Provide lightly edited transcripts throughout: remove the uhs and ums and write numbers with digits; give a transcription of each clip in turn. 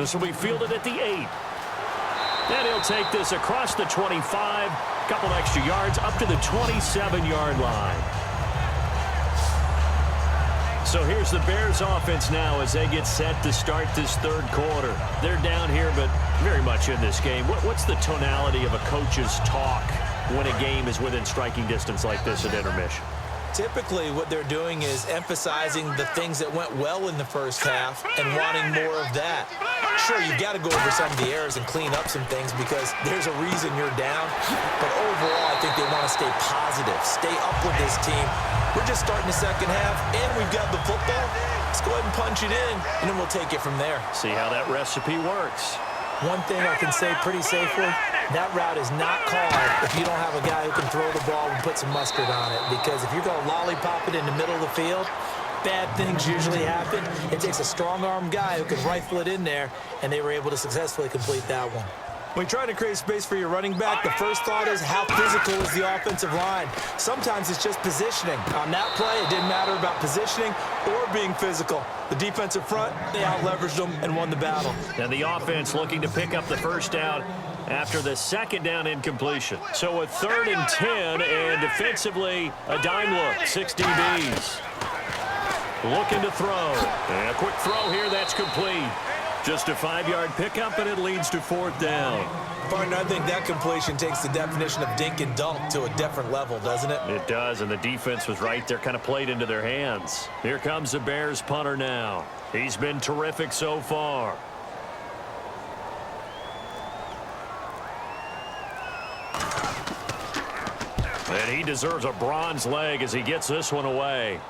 This will be fielded at the 8. And he'll take this across the 25, a couple extra yards up to the 27-yard line. So here's the Bears offense now as they get set to start this third quarter. They're down here, but very much in this game. What's the tonality of a coach's talk when a game is within striking distance like this at intermission? Typically, what they're doing is emphasizing the things that went well in the first half and wanting more of that. Sure, you've got to go over some of the errors and clean up some things because there's a reason you're down. But overall, I think they want to stay positive, stay up with this team. We're just starting the second half, and we've got the football. Let's go ahead and punch it in, and then we'll take it from there. See how that recipe works. One thing I can say pretty safely, that route is not called if you don't have a guy who can throw the ball and put some mustard on it. Because if you're going to lollipop it in the middle of the field, bad things usually happen. It takes a strong-arm guy who can rifle it in there, and they were able to successfully complete that one. When you're trying to create space for your running back, the first thought is how physical is the offensive line. Sometimes it's just positioning. On that play, it didn't matter about positioning or being physical. The defensive front, they out-leveraged them and won the battle. And the offense looking to pick up the first down after the second down incompletion. So a 3rd and 10, and defensively, a dime look, 6 DBs. Looking to throw. And a quick throw here, that's complete. Just a 5-yard pickup, and it leads to 4th down. Partner, I think that completion takes the definition of dink and dunk to a different level, doesn't it? It does, and the defense was right there, kind of played into their hands. Here comes the Bears punter now. He's been terrific so far. And he deserves a bronze leg as he gets this one away.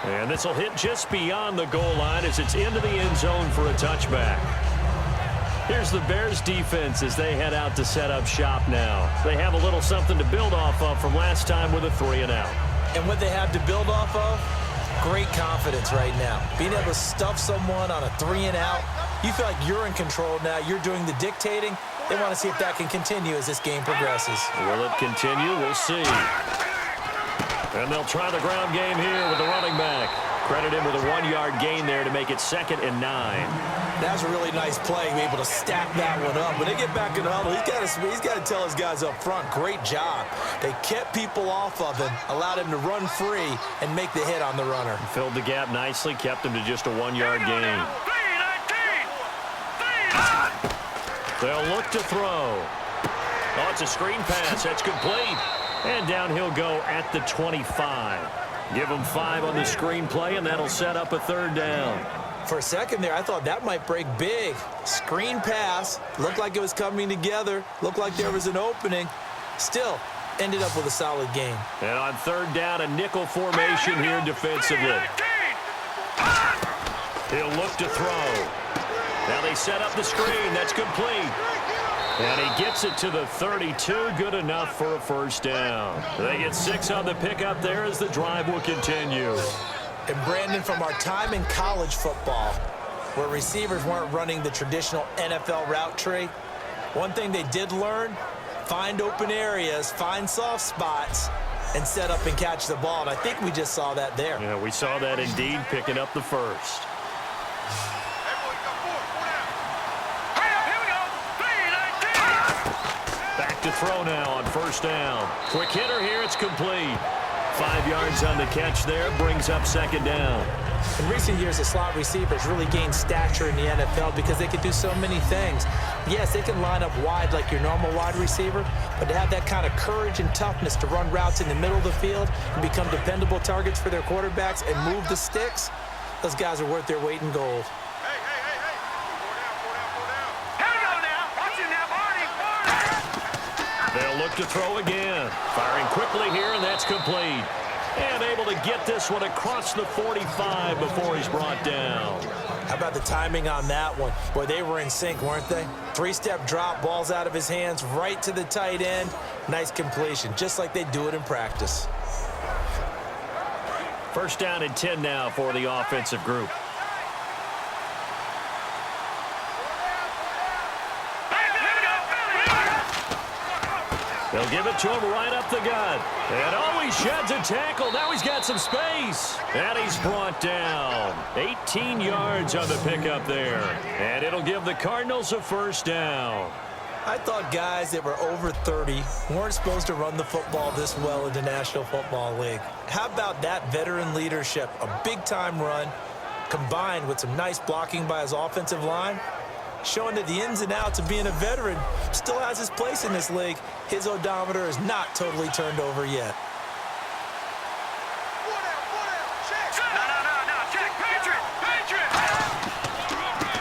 And this will hit just beyond the goal line as it's into the end zone for a touchback. Here's the Bears defense as they head out to set up shop now. They have a little something to build off of from last time with a 3-and-out. And what they have to build off of, great confidence right now. Being able to stuff someone on a 3-and-out, you feel like you're in control now. You're doing the dictating. They want to see if that can continue as this game progresses. Will it continue? We'll see. And they'll try the ground game here with the running back. Credit him with a 1-yard gain there to make it 2nd and 9. That's a really nice play, be able to stack that one up. When they get back in the huddle, he's got to tell his guys up front, great job. They kept people off of him, allowed him to run free and make the hit on the runner. Filled the gap nicely, kept him to just a 1-yard gain. They'll look to throw. Oh, it's a screen pass. That's complete. And down he'll go at the 25. Give him 5 on the screen play, and that'll set up a 3rd down. For a second there, I thought that might break big. Screen pass. Looked like it was coming together. Looked like there was an opening. Still, ended up with a solid game. And on 3rd down, a nickel formation here defensively. He'll look to throw. Now they set up the screen. That's complete. And he gets it to the 32. Good enough for a 1st down. They get 6 on the pickup there as the drive will continue. And Brandon, from our time in college football, where receivers weren't running the traditional NFL route tree, one thing they did learn, find open areas, find soft spots, and set up and catch the ball. And I think we just saw that there. Yeah, we saw that indeed, picking up the 1st. Back to throw now on 1st down. Quick hitter here, it's complete. 5 yards on the catch there, brings up 2nd down. In recent years, the slot receivers really gained stature in the NFL because they can do so many things. Yes, they can line up wide like your normal wide receiver, but to have that kind of courage and toughness to run routes in the middle of the field and become dependable targets for their quarterbacks and move the sticks, those guys are worth their weight in gold. They'll look to throw again. Firing quickly here, and that's complete. And able to get this one across the 45 before he's brought down. How about the timing on that one? Boy, they were in sync, weren't they? 3-step drop, balls out of his hands, right to the tight end. Nice completion, just like they do it in practice. 1st down and 10 now for the offensive group. They'll give it to him right up the gut. And oh, he sheds a tackle. Now he's got some space. And he's brought down. 18 yards on the pickup there. And it'll give the Cardinals a first down. I thought guys that were over 30 weren't supposed to run the football this well in the National Football League. How about that veteran leadership? A big-time run combined with some nice blocking by his offensive line, showing that the ins and outs of being a veteran still has his place in this league. His odometer is not totally turned over yet.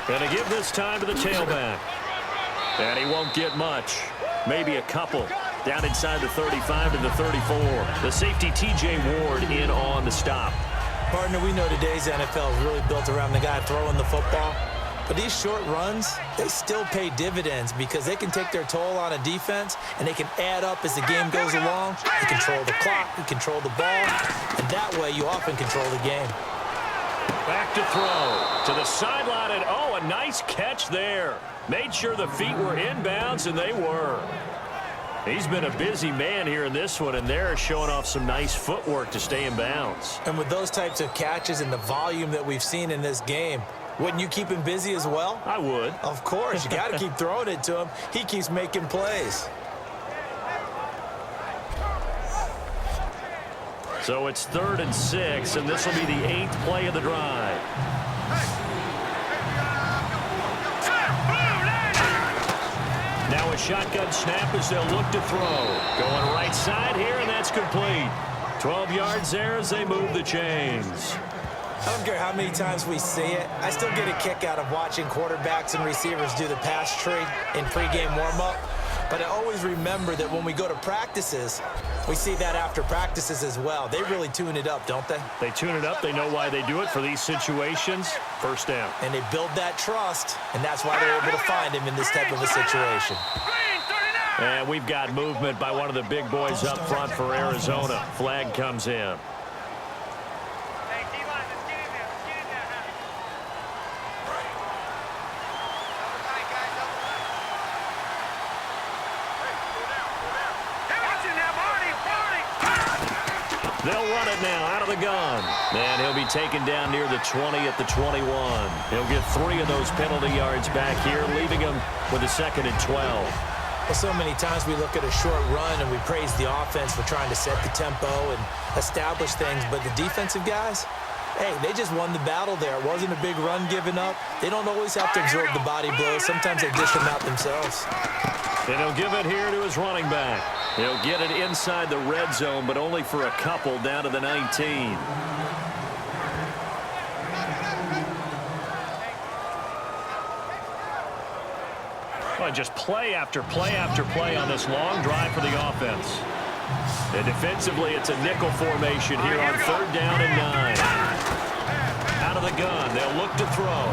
Gonna give this time to the tailback. And he won't get much. Maybe a couple. Down inside the 35 to the 34. The safety T.J. Ward in on the stop. Partner, we know today's NFL is really built around the guy throwing the football. But these short runs, they still pay dividends because they can take their toll on a defense and they can add up as the game goes along. You control the clock, you control the ball, and that way you often control the game. Back to throw. To the sideline, and oh, a nice catch there. Made sure the feet were inbounds, and they were. He's been a busy man here in this one, and they're showing off some nice footwork to stay in bounds. And with those types of catches and the volume that we've seen in this game, wouldn't you keep him busy as well? I would. Of course. You got to keep throwing it to him. He keeps making plays. So it's 3rd and 6, and this will be the 8th play of the drive. Now a shotgun snap as they'll look to throw. Going right side here, and that's complete. 12 yards there as they move the chains. I don't care how many times we see it. I still get a kick out of watching quarterbacks and receivers do the pass tree in pregame warm-up. But I always remember that when we go to practices, we see that after practices as well. They really tune it up, don't they? They tune it up. They know why they do it for these situations. First down. And they build that trust, and that's why they're able to find him in this type of a situation. And we've got movement by one of the big boys up front for Arizona. Flag comes in. They'll run it now out of the gun. And he'll be taken down near the 20 at the 21. He'll get 3 of those penalty yards back here, leaving him with a 2nd and 12. Well, so many times we look at a short run and we praise the offense for trying to set the tempo and establish things. But the defensive guys, hey, they just won the battle there. It wasn't a big run given up. They don't always have to absorb the body blows. Sometimes they dish them out themselves. And he'll give it here to his running back. He'll get it inside the red zone, but only for a couple down to the 19. Well, just play after play after play on this long drive for the offense. And defensively, it's a nickel formation here on 3rd down and 9. Out of the gun, they'll look to throw.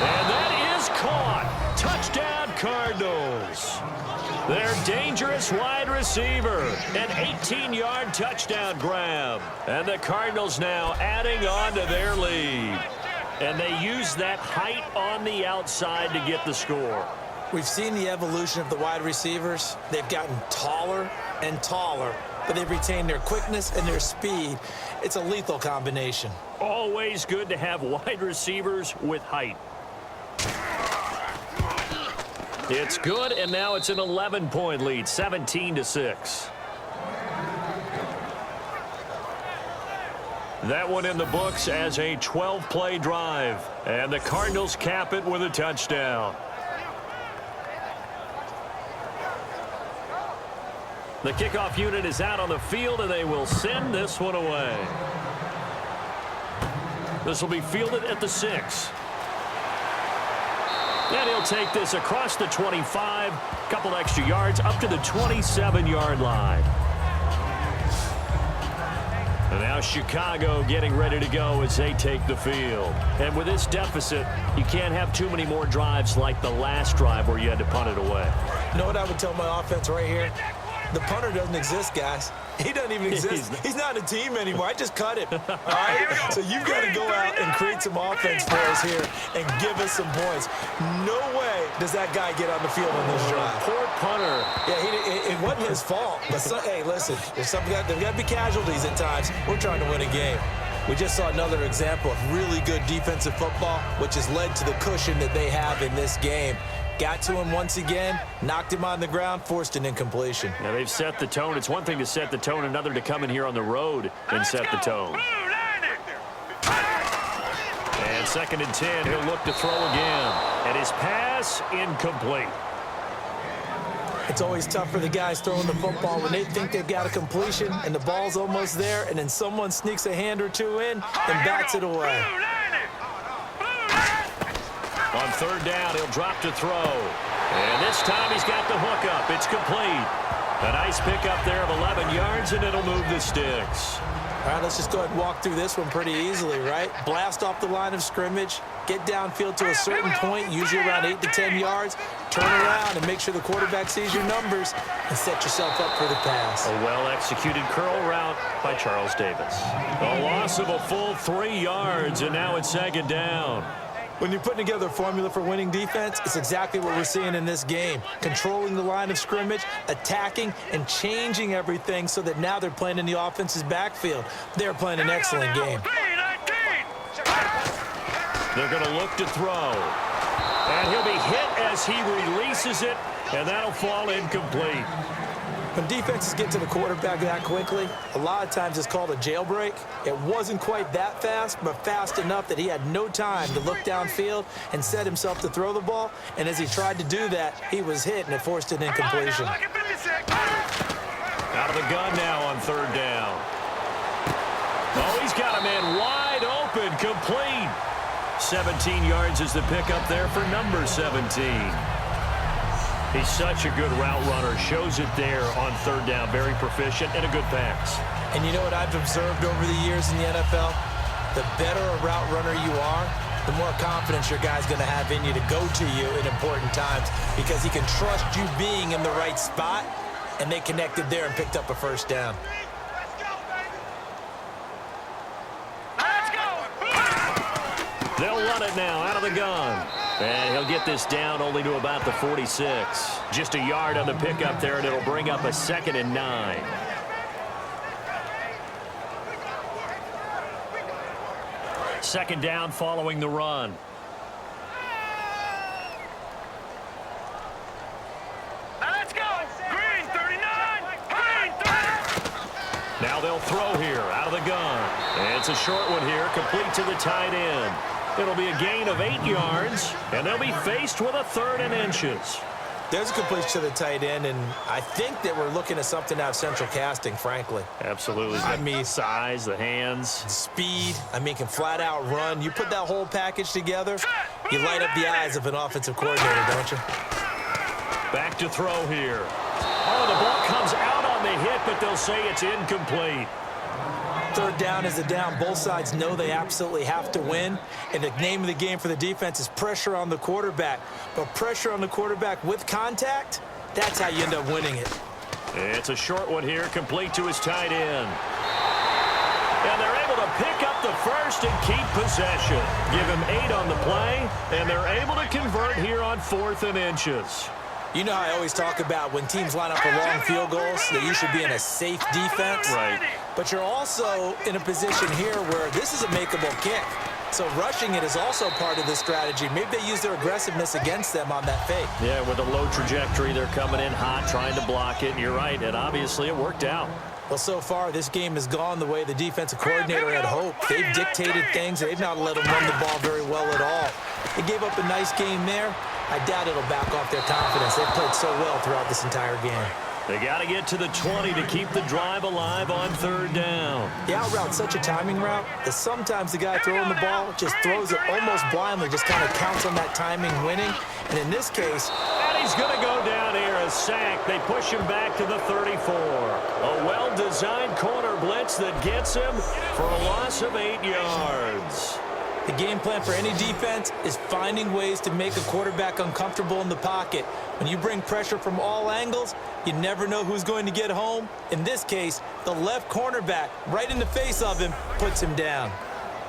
And that is caught. Touchdown, Cardinals. Their dangerous wide receiver. An 18-yard touchdown grab. And the Cardinals now adding on to their lead. And they use that height on the outside to get the score. We've seen the evolution of the wide receivers. They've gotten taller and taller, but they've retained their quickness and their speed. It's a lethal combination. Always good to have wide receivers with height. It's good, and now it's an 11-point lead, 17-6. That one in the books as a 12-play drive, and the Cardinals cap it with a touchdown. The kickoff unit is out on the field, and they will send this one away. This will be fielded at the 6. And he'll take this across the 25, couple extra yards up to the 27-yard line. And now Chicago getting ready to go as they take the field. And with this deficit, you can't have too many more drives like the last drive where you had to punt it away. You know what I would tell my offense right here? The punter doesn't exist, guys. He doesn't even exist. He's not a team anymore. I just cut it. All right? So you've got to go out and create create some offense for us here and give us some points. No way does that guy get on the field on this drive. Poor punter. Yeah, it wasn't his fault. But hey, listen, there's got to be casualties at times. We're trying to win a game. We just saw another example of really good defensive football, which has led to the cushion that they have in this game. Got to him once again, knocked him on the ground, forced an incompletion. Now they've set the tone. It's one thing to set the tone, another to come in here on the road and set the tone. And 2nd and 10, he'll look to throw again. And his pass incomplete. It's always tough for the guys throwing the football when they think they've got a completion and the ball's almost there, and then someone sneaks a hand or two in and bats it away. On 3rd down, he'll drop to throw. And this time he's got the hook up. It's complete. A nice pickup there of 11 yards, and it'll move the sticks. All right, let's just go ahead and walk through this one pretty easily, right? Blast off the line of scrimmage, get downfield to a certain point, usually around 8 to 10 yards, turn around and make sure the quarterback sees your numbers and set yourself up for the pass. A well-executed curl route by Charles Davis. A loss of a full 3 yards, and now it's 2nd down. When you're putting together a formula for winning defense, it's exactly what we're seeing in this game. Controlling the line of scrimmage, attacking, and changing everything so that now they're playing in the offense's backfield. They're playing an excellent game. They're going to look to throw. And he'll be hit as he releases it, and that'll fall incomplete. When defenses get to the quarterback that quickly, a lot of times it's called a jailbreak. It wasn't quite that fast, but fast enough that he had no time to look downfield and set himself to throw the ball. And as he tried to do that, he was hit, and it forced an incompletion. Out of the gun now on 3rd down. Oh, he's got a man wide open, complete. 17 yards is the pickup there for number 17. He's such a good route runner. Shows it there on 3rd down. Very proficient and a good pass. And you know what I've observed over the years in the NFL? The better a route runner you are, the more confidence your guy's going to have in you to go to you in important times because he can trust you being in the right spot, and they connected there and picked up a 1st down. They'll run it now out of the gun. And he'll get this down only to about the 46. Just a yard on the pickup there, and it'll bring up a 2nd and 9. Second down following the run. Let's go! Green 39! Green 30! Now they'll throw here out of the gun. And it's a short one here, complete to the tight end. It'll be a gain of 8 yards, and they'll be faced with a 3rd and inches. There's a completion to the tight end, and I think that we're looking at something out of central casting, frankly. Absolutely. I mean, size, the hands. Speed, can flat out run. You put that whole package together, you light up the eyes of an offensive coordinator, don't you? Back to throw here. Oh, the ball comes out on the hit, but they'll say it's incomplete. 3rd down is a down. Both sides know they absolutely have to win. And the name of the game for the defense is pressure on the quarterback. But pressure on the quarterback with contact, that's how you end up winning it. It's a short one here, complete to his tight end. And they're able to pick up the 1st and keep possession. Give him 8 on the play, and they're able to convert here on 4th and inches. You know how I always talk about when teams line up for long field goals, that you should be in a safe defense. Right. But you're also in a position here where this is a makeable kick. So rushing it is also part of the strategy. Maybe they use their aggressiveness against them on that fake. Yeah, with a low trajectory, they're coming in hot, trying to block it. You're right, and obviously it worked out. Well, so far, this game has gone the way the defensive coordinator had hoped. They've dictated things. They've not let them run the ball very well at all. They gave up a nice game there. I doubt it'll back off their confidence. They've played so well throughout this entire game. They got to get to the 20 to keep the drive alive on 3rd down. The out route's such a timing route that sometimes the guy throwing the ball just throws it almost blindly, just kind of counts on that timing winning. And in this case... And he's going to go down here, a sack. They push him back to the 34. A well-designed corner blitz that gets him for a loss of 8 yards. The game plan for any defense is finding ways to make a quarterback uncomfortable in the pocket. When you bring pressure from all angles, you never know who's going to get home. In this case, the left cornerback, right in the face of him, puts him down.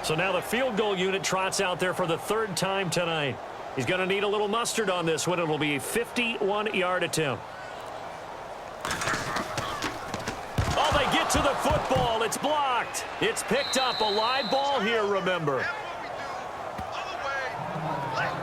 So now the field goal unit trots out there for the third time tonight. He's going to need a little mustard on this one. It'll be a 51-yard attempt. Oh, they get to the football. It's blocked. It's picked up. A live ball here, remember.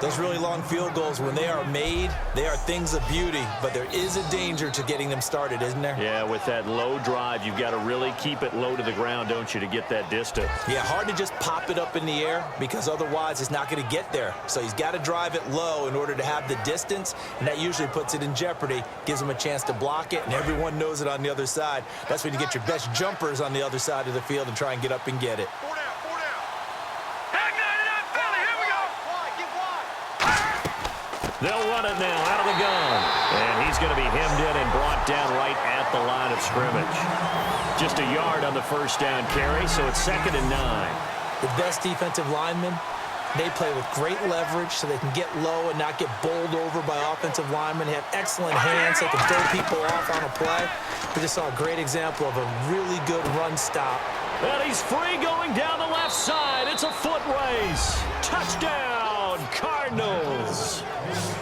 Those really long field goals, when they are made, they are things of beauty, but there is a danger to getting them started, isn't there? Yeah, with that low drive, you've got to really keep it low to the ground, don't you, to get that distance. Yeah, hard to just pop it up in the air because otherwise it's not going to get there. So he's got to drive it low in order to have the distance, and that usually puts it in jeopardy, gives him a chance to block it, and everyone knows it on the other side. That's when you get your best jumpers on the other side of the field and try and get up and get it. They'll run it now out of the gun. And he's going to be hemmed in and brought down right at the line of scrimmage. Just a yard on the first down carry, so it's 2nd and 9. The best defensive linemen, they play with great leverage so they can get low and not get bowled over by offensive linemen. They have excellent hands. They can throw people off on a play. We just saw a great example of a really good run stop. And he's free going down the left side. It's a foot race. Touchdown, Cardinals.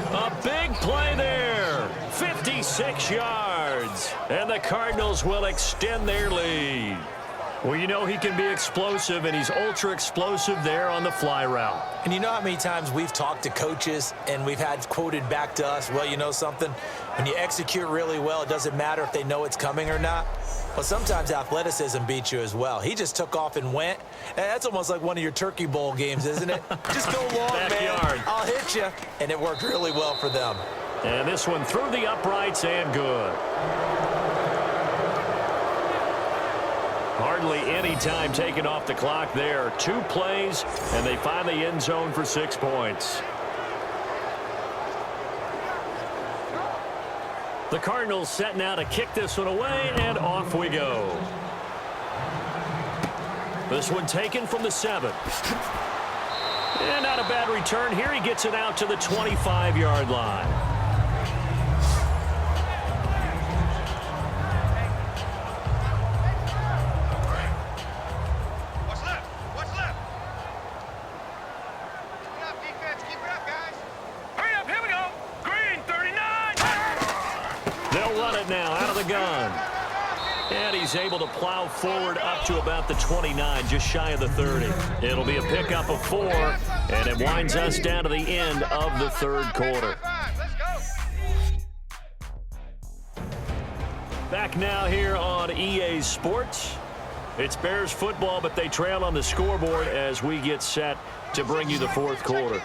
A big play there. 56 yards. And the Cardinals will extend their lead. Well, you know he can be explosive, and he's ultra explosive there on the fly route. And you know how many times we've talked to coaches and we've had quoted back to us, well, you know something? When you execute really well, it doesn't matter if they know it's coming or not. Well, sometimes athleticism beats you as well. He just took off and went. And that's almost like one of your Turkey Bowl games, isn't it? Just go long, man. I'll hit you. And it worked really well for them. And this one through the uprights and good. Hardly any time taken off the clock there. 2 plays, and they find the end zone for 6 points. The Cardinals set now to kick this one away, and off we go. This one taken from the 7. And not a bad return here. He gets it out to the 25-yard line. He's able to plow forward up to about the 29, just shy of the 30. It'll be a pickup of 4, and it winds us down to the end of the 3rd quarter. Back now here on EA Sports. It's Bears football, but they trail on the scoreboard as we get set to bring you the 4th quarter.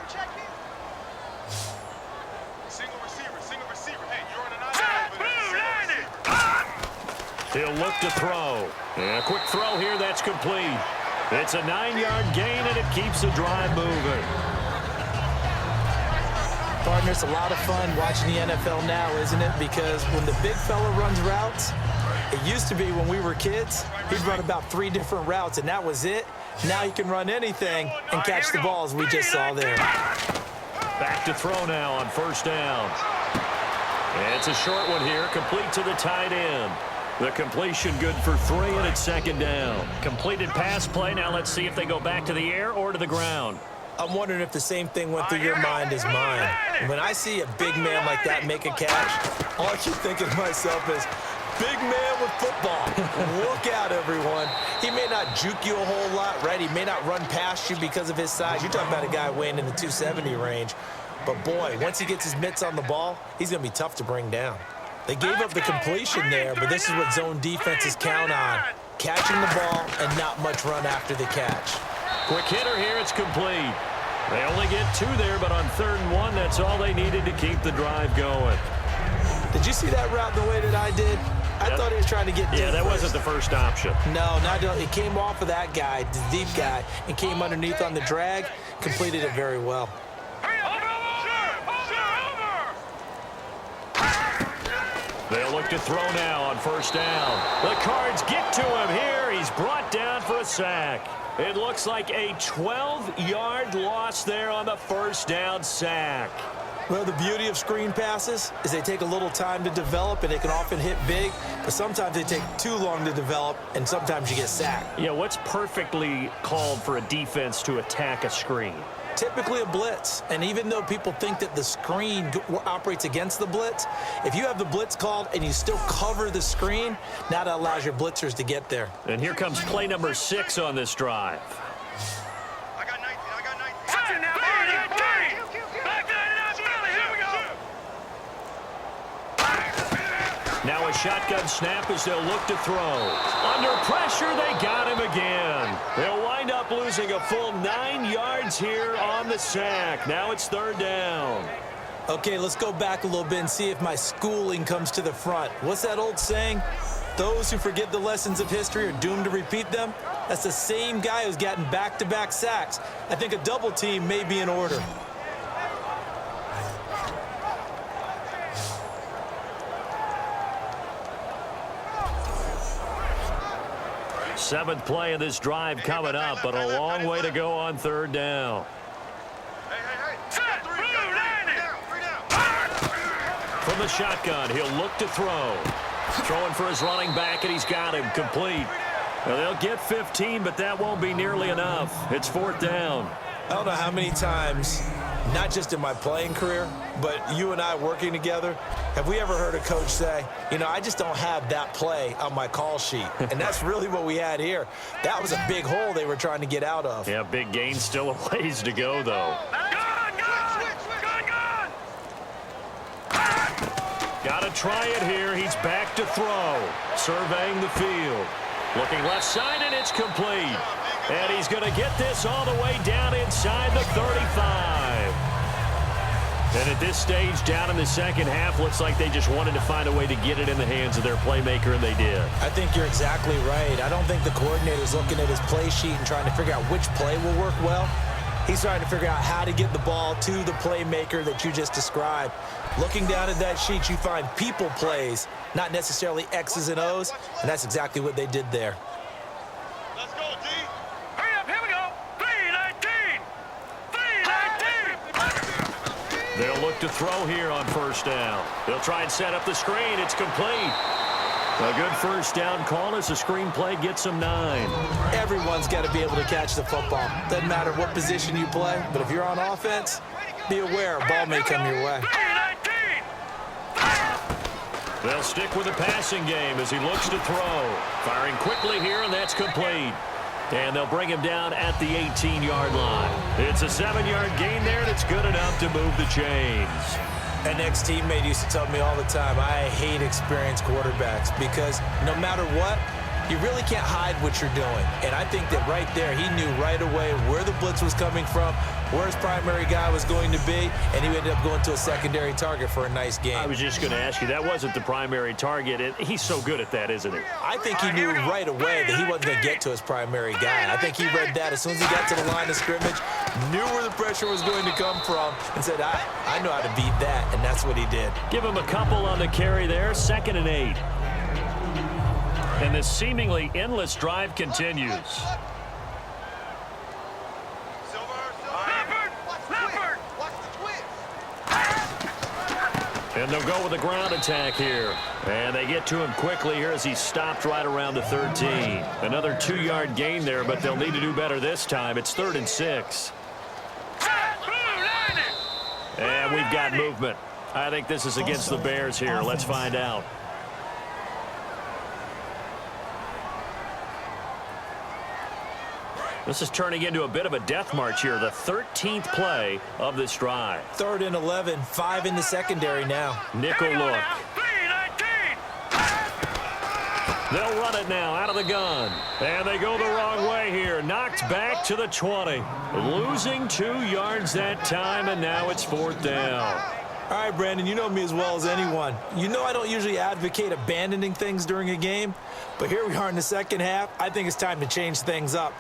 He'll look to throw. And a quick throw here, that's complete. It's a 9-yard gain, and it keeps the drive moving. Partner, it's a lot of fun watching the NFL now, isn't it? Because when the big fella runs routes, it used to be when we were kids, he'd run about 3 different routes, and that was it. Now he can run anything and catch the balls we just saw there. Back to throw now on 1st down. And it's a short one here, complete to the tight end. The completion good for 3, and it's 2nd down. Completed pass play. Now let's see if they go back to the air or to the ground. I'm wondering if the same thing went through your mind as mine. When I see a big man like that make a catch, all I keep thinking to myself is, big man with football. Look out, everyone. He may not juke you a whole lot, right? He may not run past you because of his size. You're talking about a guy weighing in the 270 range. But, boy, once he gets his mitts on the ball, he's going to be tough to bring down. They gave up the completion there, but this is what zone defenses count on. Catching the ball and not much run after the catch. Quick hitter here, it's complete. They only get 2 there, but on 3rd and 1, that's all they needed to keep the drive going. Did you see that route the way that I did? I thought he was trying to get deep. Yeah, that wasn't the first option. No, it came off of that guy, the deep guy, and came underneath on the drag, completed it very well. They'll look to throw now on 1st down. The Cards get to him here. He's brought down for a sack. It looks like a 12-yard loss there on the 1st down sack. Well, the beauty of screen passes is they take a little time to develop, and they can often hit big, but sometimes they take too long to develop, and sometimes you get sacked. Yeah, what's perfectly called for a defense to attack a screen? Typically a blitz, and even though people think that the screen operates against the blitz, if you have the blitz called and you still cover the screen, now that allows your blitzers to get there. And here comes play number 6 on this drive. I got 19. Touch it now, 19. Back to the belly. Here we go. Now a shotgun snap as they'll look to throw. Under pressure, they got him again. They'll wind up losing a full 9 yards here on the sack. Now it's 3rd down. Okay, let's go back a little bit and see if my schooling comes to the front. What's that old saying? Those who forget the lessons of history are doomed to repeat them. That's the same guy who's gotten back-to-back sacks. I think a double team may be in order. Seventh play of this drive coming up, but a long way to go on 3rd down. Set. Blue, 90. From the shotgun, he'll look to throw. Throwing for his running back, and he's got him complete. Well, they'll get 15, but that won't be nearly enough. It's 4th down. I don't know how many times, not just in my playing career, but you and I working together, have we ever heard a coach say, you know, I just don't have that play on my call sheet. And that's really what we had here. That was a big hole they were trying to get out of. Yeah, big gain, still a ways to go, though. Got to try it here. He's back to throw. Surveying the field. Looking left side, and it's complete. And he's going to get this all the way down inside the 35. And at this stage, down in the second half, looks like they just wanted to find a way to get it in the hands of their playmaker, and they did. I think you're exactly right. I don't think the coordinator's looking at his play sheet and trying to figure out which play will work well. He's trying to figure out how to get the ball to the playmaker that you just described. Looking down at that sheet, you find people plays, not necessarily X's and O's, and that's exactly what they did there. Let's go, D. Hurry up, here we go. 3-19. 3-19. They'll look to throw here on 1st down. They'll try and set up the screen. It's complete. A good 1st down call as the screenplay gets them 9. Everyone's got to be able to catch the football. Doesn't matter what position you play, but if you're on offense, be aware a ball may come your way. 3-19. They'll stick with the passing game as he looks to throw. Firing quickly here, and that's complete. And they'll bring him down at the 18-yard line. It's a 7-yard gain there, and it's good enough to move the chains. An ex-teammate used to tell me all the time, I hate experienced quarterbacks because no matter what, you really can't hide what you're doing. And I think that right there, he knew right away where the blitz was coming from, where his primary guy was going to be, and he ended up going to a secondary target for a nice game. I was just going to ask you, that wasn't the primary target, and he's so good at that, isn't he? I think he knew right away that he wasn't going to get to his primary guy. I think he read that as soon as he got to the line of scrimmage, knew where the pressure was going to come from, and said, I know how to beat that, and that's what he did. Give him a couple on the carry there, 2nd and 8. And this seemingly endless drive continues. And they'll go with a ground attack here. And they get to him quickly here as he's stopped right around the 13. Another 2-yard gain there, but they'll need to do better this time. It's 3rd and 6. And we've got movement. I think this is against the Bears here. Let's find out. This is turning into a bit of a death march here, the 13th play of this drive. 3rd and 11, 5 in the secondary now. Nickel look. They'll run it now out of the gun. And they go the wrong way here. Knocked back to the 20. Losing 2 yards that time, and now it's 4th down. All right, Brandon, you know me as well as anyone. You know I don't usually advocate abandoning things during a game, but here we are in the second half. I think it's time to change things up.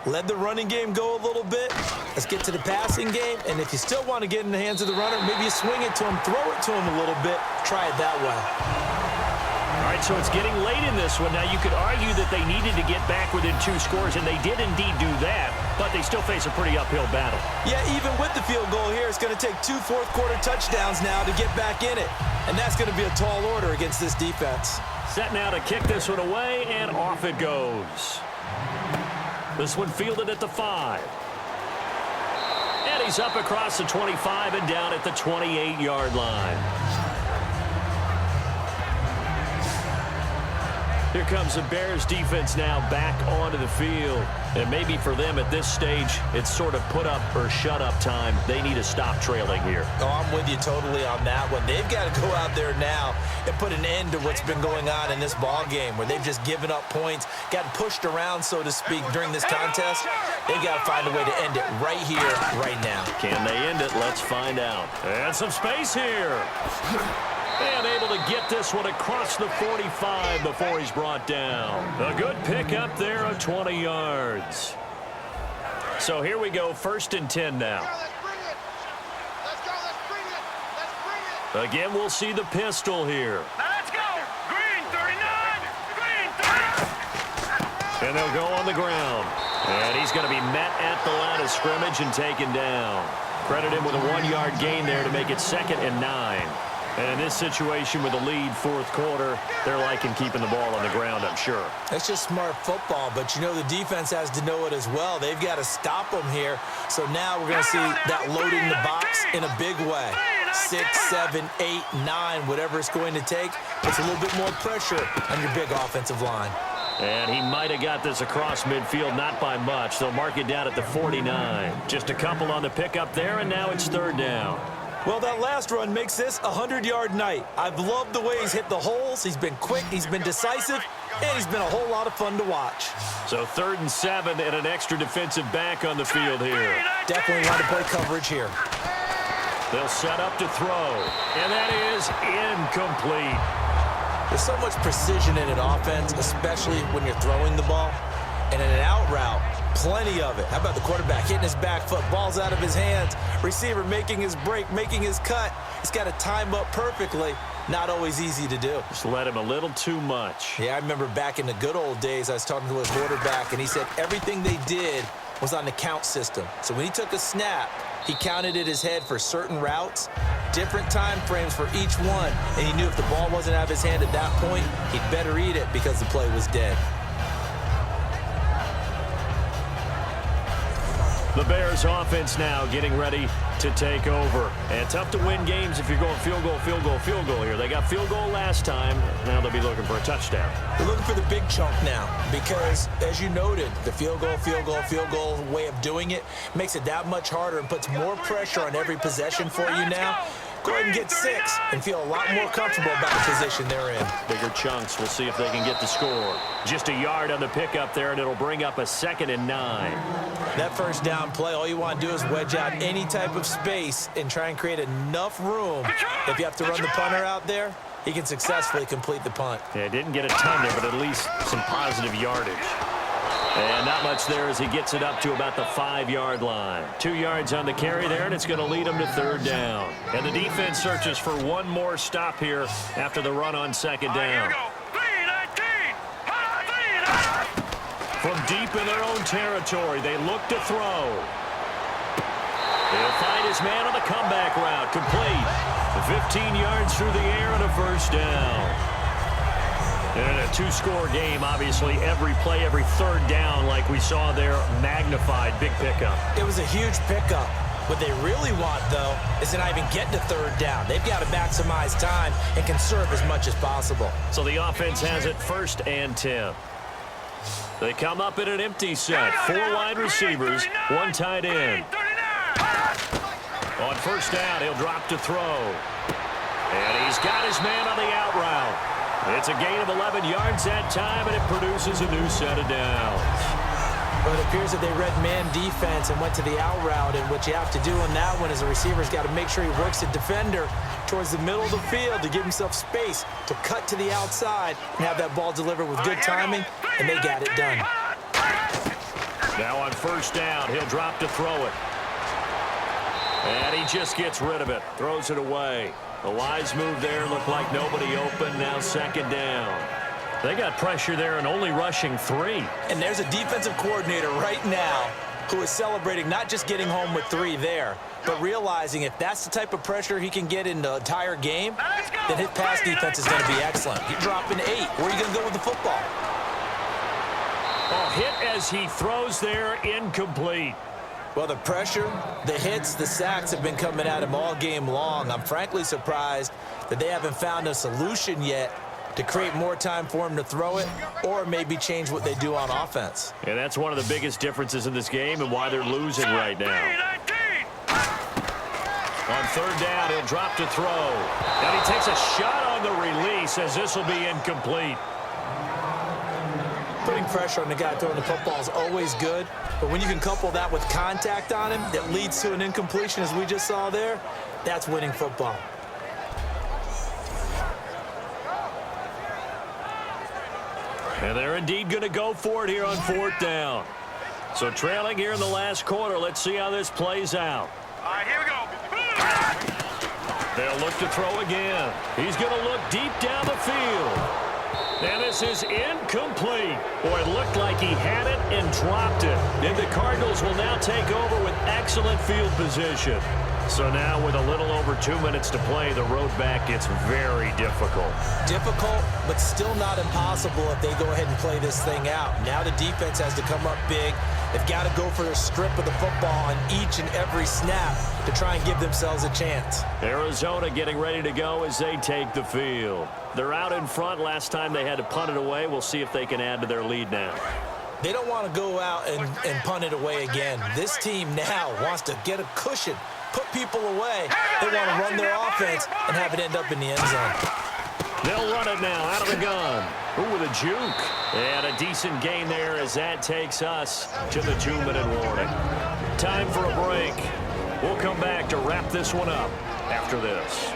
Let the running game go a little bit. Let's get to the passing game. And if you still want to get in the hands of the runner, maybe you swing it to him, throw it to him a little bit. Try it that way. All right, right, so it's getting late in this one. Now, you could argue that they needed to get back within 2 scores, and they did indeed do that, but they still face a pretty uphill battle. Yeah, even with the field goal here, it's going to take 2 fourth-quarter touchdowns now to get back in it, and that's going to be a tall order against this defense. Set now to kick this one away, and off it goes. This one fielded at the 5. And he's up across the 25 and down at the 28-yard line. Here comes the Bears defense now back onto the field. And maybe for them at this stage, it's sort of put up or shut up time. They need to stop trailing here. Oh, I'm with you totally on that one. They've got to go out there now and put an end to what's been going on in this ball game where they've just given up points, gotten pushed around, so to speak, during this contest. They've got to find a way to end it right here, right now. Can they end it? Let's find out. And some space here. And able to get this one across the 45 before he's brought down. A good pickup there of 20 yards. So here we go, 1st and 10 now. Let's bring it. Let's go. Let's bring it. Let's bring it. Again, we'll see the pistol here. Let's go. Green 39. Green 30. And they'll go on the ground. And he's going to be met at the line of scrimmage and taken down. Credit him with a 1-yard gain there to make it 2nd and 9. And in this situation with the lead 4th quarter, they're liking keeping the ball on the ground, I'm sure. That's just smart football, but you know the defense has to know it as well. They've got to stop them here. So now we're going to see that loading the box in a big way. 6, 7, 8, 9, whatever it's going to take. Puts a little bit more pressure on your big offensive line. And he might have got this across midfield, not by much. They'll mark it down at the 49. Just a couple on the pickup there, and now it's 3rd down. Well, that last run makes this a 100-yard night. I've loved the way he's hit the holes. He's been quick, he's been decisive, and he's been a whole lot of fun to watch. So 3rd and 7 and an extra defensive back on the field here. Definitely want to play coverage here. They'll set up to throw, and that is incomplete. There's so much precision in an offense, especially when you're throwing the ball. And in an out route, plenty of it. How about the quarterback hitting his back foot, ball's out of his hands, receiver making his break, making his cut. He's got to time up perfectly. Not always easy to do. Just let him a little too much. Yeah, I remember back in the good old days, I was talking to his quarterback, and he said everything they did was on the count system. So when he took a snap, he counted in his head for certain routes, different time frames for each one, and he knew if the ball wasn't out of his hand at that point, he'd better eat it because the play was dead. The Bears offense now getting ready to take over. And tough to win games if you're going field goal, field goal, field goal here. They got field goal last time. Now they'll be looking for a touchdown. They're looking for the big chunk now because, as you noted, the field goal way of doing it makes it that much harder and puts more pressure on every possession for you now. Go ahead and get 6 and feel a lot more comfortable about the position they're in. Bigger chunks. We'll see if they can get the score. Just a yard on the pickup there, and it'll bring up a 2nd and 9. That 1st down play, all you want to do is wedge out any type of space and try and create enough room. If you have to run the punter out there, he can successfully complete the punt. Yeah, didn't get a ton there, but at least some positive yardage. And not much there as he gets it up to about the 5-yard line. 2 yards on the carry there, and it's going to lead him to 3rd down. And the defense searches for one more stop here after the run on 2nd down. From deep in their own territory, they look to throw. He'll find his man on the comeback route. Complete. 15 yards through the air and a 1st down. And a 2-score game, obviously, every play, every 3rd down, like we saw there, magnified, big pickup. It was a huge pickup. What they really want, though, is to not even get to 3rd down. They've got to maximize time and conserve as much as possible. So the offense has it 1st and 10. They come up in an empty set. 4 wide receivers, 1 tight end. On 1st down, he'll drop to throw. And he's got his man on the out route. It's a gain of 11 yards that time, and it produces a new set of downs. Well, it appears that they read man defense and went to the out route, and what you have to do on that one is the receiver's got to make sure he works the defender towards the middle of the field to give himself space to cut to the outside and have that ball delivered with good timing, and they got it done. Now on 1st down, he'll drop to throw it. And he just gets rid of it, throws it away. A wise move there. Looked like nobody open. Now second down. They got pressure there and only rushing 3. And there's a defensive coordinator right now who is celebrating not just getting home with 3 there, but realizing if that's the type of pressure he can get in the entire game, then his pass defense is going to be excellent. You're dropping 8. Where are you going to go with the football? Oh, hit as he throws there, incomplete. Well, the pressure, the hits, the sacks have been coming at him all game long. I'm frankly surprised that they haven't found a solution yet to create more time for him to throw it or maybe change what they do on offense. And that's one of the biggest differences in this game and why they're losing right now. On third down, he'll drop to throw. And he takes a shot on the release as this will be incomplete. Putting pressure on the guy throwing the football is always good, but when you can couple that with contact on him that leads to an incompletion as we just saw there, that's winning football. And they're indeed going to go for it here on fourth down. So trailing here in the last quarter. Let's see how this plays out. All right, here we go. They'll look to throw again. He's going to look deep down the field. And this is incomplete. Boy, it looked like he had it and dropped it. And the Cardinals will now take over with excellent field position. So now with a little over 2 minutes to play, the road back gets very difficult. Difficult, but still not impossible if they go ahead and play this thing out. Now the defense has to come up big. They've got to go for a strip of the football on each and every snap to try and give themselves a chance. Arizona getting ready to go as they take the field. They're out in front. Last time they had to punt it away. We'll see if they can add to their lead now. They don't want to go out and punt it away again. This team now wants to get a cushion, put people away. They want to run their offense and have it end up in the end zone. They'll run it now out of the gun. Ooh, with a juke. And a decent gain there as that takes us to the 2-minute warning. Time for a break. We'll come back to wrap this one up after this.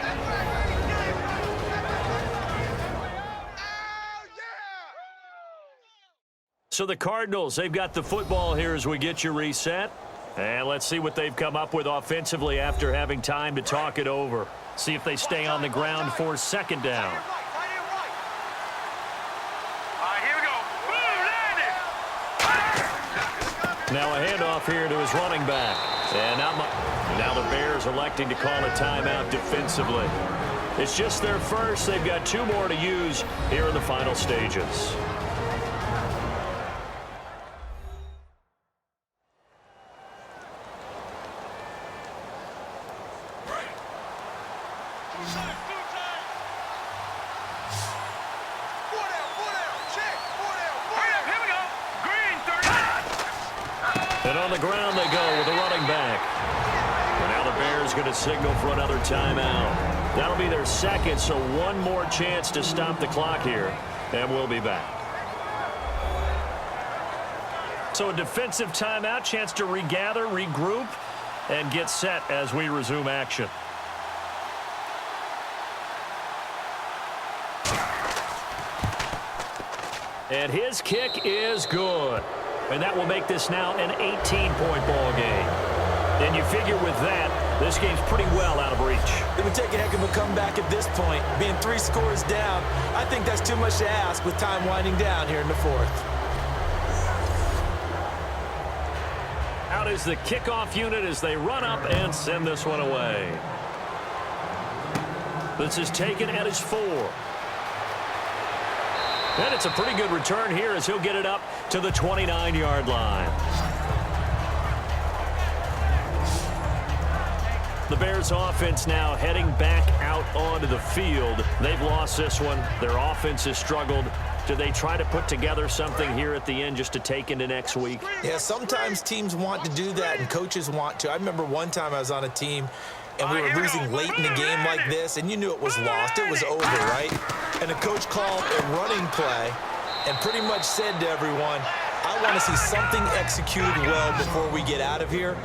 So the Cardinals, they've got the football here as we get you reset. And let's see what they've come up with offensively after having time to talk it over. See if they stay on the ground for second down. All right, here we go. Now a handoff here to his running back. And now the Bears electing to call a timeout defensively. It's just their first. They've got 2 more to use here in the final stages. And on the ground they go with a running back. And now the Bears going to signal for another timeout. That'll be their second, so one more chance to stop the clock here. And we'll be back. So a defensive timeout, chance to regather, regroup, and get set as we resume action. And his kick is good. And that will make this now an 18-point ball game. And you figure with that, this game's pretty well out of reach. It would take a heck of a comeback at this point. Being 3 scores down, I think that's too much to ask with time winding down here in the fourth. Out is the kickoff unit as they run up and send this one away. This is taken at his 4. And it's a pretty good return here as he'll get it up to the 29-yard line. The Bears offense now heading back out onto the field. They've lost this one. Their offense has struggled. Do they try to put together something here at the end just to take into next week? Yeah, sometimes teams want to do that and coaches want to. I remember one time I was on a team and we were losing late in the game like this, and you knew it was lost. It was over, right? And the coach called a running play and pretty much said to everyone, I want to see something executed well before we get out of here.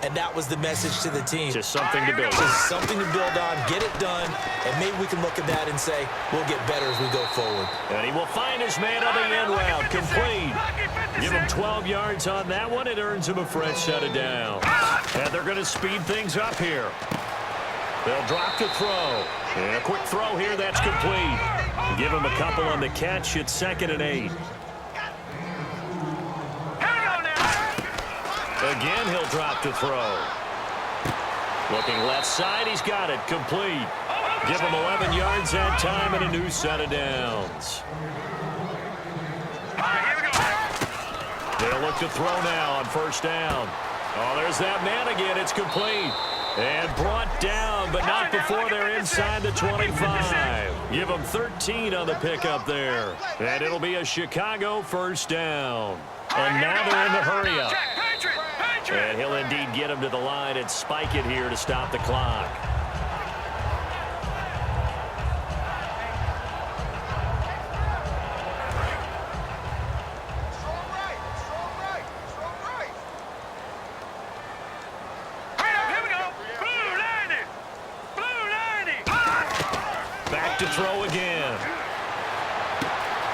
And that was the message to the team. Just something to build on. Just something to build on, get it done, and maybe we can look at that and say, we'll get better as we go forward. And he will find his man on the end route, complete. Give him 12 yards on that one. It earns him a fresh set of downs. And they're going to speed things up here. They'll drop to throw. And a quick throw here, that's complete. Give him a couple on the catch. It's 2nd and 8. Again, he'll drop to throw. Looking left side, he's got it. Complete. Give him 11 yards that time and a new set of downs. They'll look to throw now on 1st down. Oh, there's that man again. It's complete. And brought down, but not before they're inside the 25. Give them 13 on the pickup there. And it'll be a Chicago 1st down. And now they're in the hurry up. And he'll indeed get him to the line and spike it here to stop the clock. To throw again.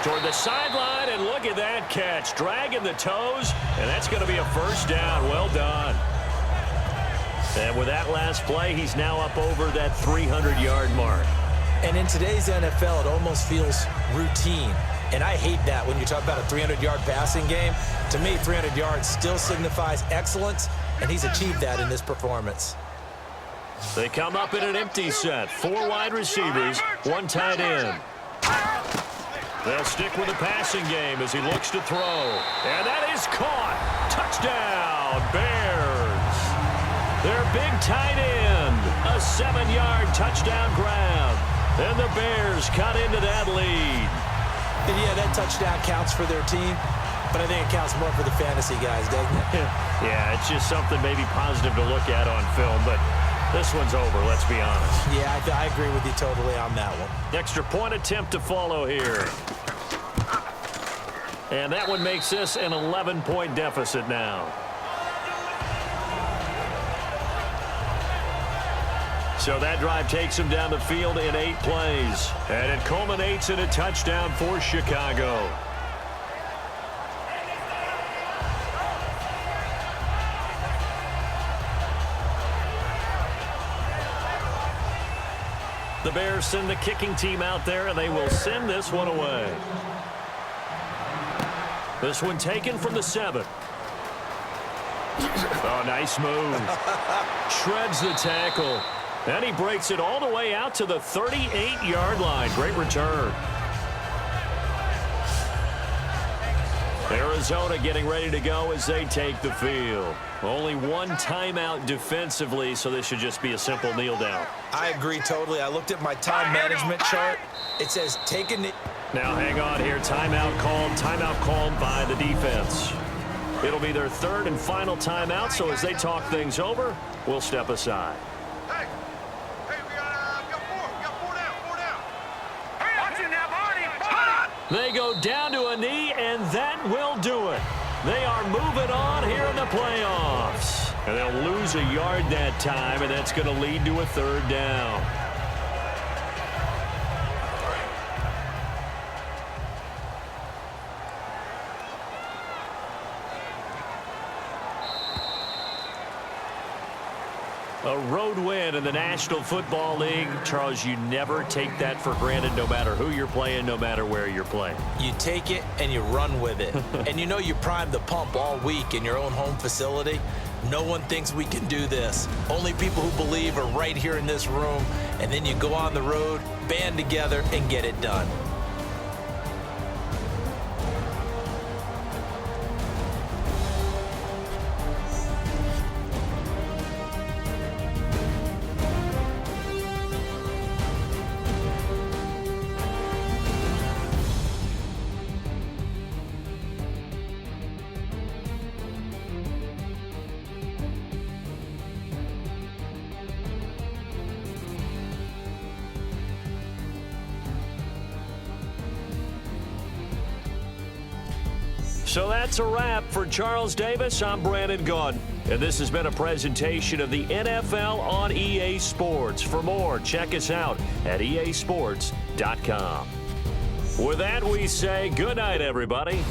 Toward the sideline, and look at that catch. Dragging the toes, and that's going to be a 1st down. Well done. And with that last play, he's now up over that 300-yard mark. And in today's NFL, it almost feels routine. And I hate that when you talk about a 300-yard passing game. To me, 300 yards still signifies excellence, and he's achieved that in this performance. They come up in an empty set. 4 wide receivers, 1 tight end. They'll stick with the passing game as he looks to throw. And that is caught. Touchdown, Bears. Their big tight end. A 7-yard touchdown grab. And the Bears cut into that lead. And yeah, that touchdown counts for their team. But I think it counts more for the fantasy guys, doesn't it? Yeah, it's just something maybe positive to look at on film. But this one's over, let's be honest. Yeah, I agree with you totally on that one. Extra point attempt to follow here. And that one makes this an 11-point deficit now. So that drive takes him down the field in 8 plays. And it culminates in a touchdown for Chicago. The Bears send the kicking team out there, and they will send this one away. This one taken from the 7. Oh, nice move. Shreds the tackle. And he breaks it all the way out to the 38-yard line. Great return. Arizona getting ready to go as they take the field. Only 1 timeout defensively, so this should just be a simple kneel down. I agree totally. I looked at my time management chart. It says taking it. Now hang on here. Timeout called by the defense. It'll be their 3rd and final timeout, so as they talk things over, we'll step aside. Hey, we got 4 down. Watch it now, Barney. They go down to a knee, and that will do it. They are moving on here in the playoffs. And they'll lose a yard that time, and that's going to lead to a 3rd down. A road win in the National Football League. Charles, you never take that for granted no matter who you're playing, no matter where you're playing. You take it and you run with it. And you know you primed the pump all week in your own home facility. No one thinks we can do this. Only people who believe are right here in this room. And then you go on the road, band together, and get it done. So that's a wrap for Charles Davis. I'm Brandon Gaudin, and this has been a presentation of the NFL on EA Sports. For more, check us out at easports.com. With that, we say good night, everybody.